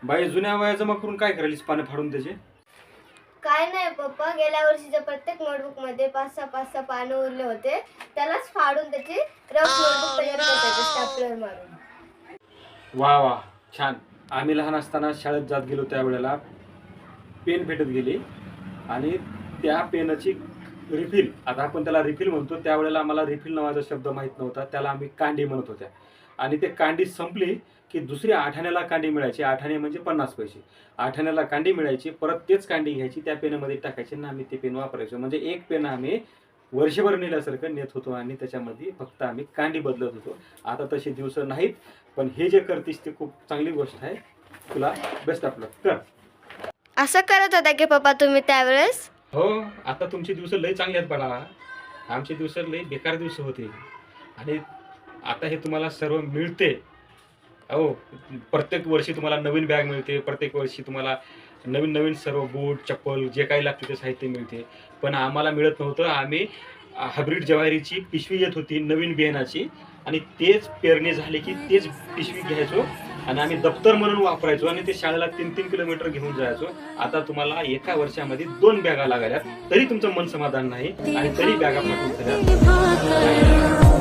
बाई जुन्या वया जमा करून काय करायलीस पानं फाडून त्याचे? काय नाही पप्पा, गेल्या वर्षीच्या प्रत्येक नोटबुक मध्ये 5-6 पानं उरले होते, त्यालाच फाडून त्याची रफ नोटबुक तयार करता स्टॅपलर मारून. वा वा, छान. आम्ही लहान असताना शाळेत जात गेलो त्यावेळेला पेन भेटत गेली आणि त्या पेनाची रिफिल, आता आपण त्याला रिफिल म्हणतो, त्यावेळेला आम्हाला रिफिल नावाचा शब्द माहीत नव्हता, त्याला आम्ही कांडी म्हणत होत्या. आणि ते कांडी संपली की दुसरी आठाण्याला कांडी मिळायची. आठाणे म्हणजे 50 पैसे. आठाण्याला कांडी मिळायची, परत तेच कांडी घ्यायची, त्या पेनामध्ये टाकायची आणि आम्ही ते पेन वापरायचो. म्हणजे एक पेन आम्ही वर्षभर नेल्यासारखं नेत होतो आणि त्याच्यामध्ये फक्त आम्ही कांडी बदलत होतो. आता तसे दिवस नाहीत, पण हे जे करतीस ते खूप चांगली गोष्ट आहे. तुला बेस्ट ऑफ लक. कर. असं करत होता की पप्पा तुम्ही त्यावेळेस? हो, आता तुमचे दिवस लय चांगले आहेत बाळा. आमचे दिवस लय बेकार दिवस होते आणि आता हे तुम्हाला सर्व मिळते. हो, प्रत्येक वर्षी तुम्हाला नवीन बॅग मिळते, प्रत्येक वर्षी तुम्हाला नवीन नवीन सर्व बूट चप्पल जे काही लागते ते साहित्य मिळते. पण आम्हाला मिळत नव्हतं. आम्ही हायब्रिड ज्वारीची पिशवी येत होती नवीन बियाणाची, आणि तेच पेरणी झाली की तेच पिशवी घ्यायचो आणि आम्ही दप्तर म्हणून वापरायचो आणि ते शाळेला 3-3 किलोमीटर घेऊन जायचो. आता तुम्हाला एका वर्षामध्ये 2 बॅगा लागल्या, तरी तुमचं मन समाधान नाही आणि तरी बॅगा पाठवून झाल्या.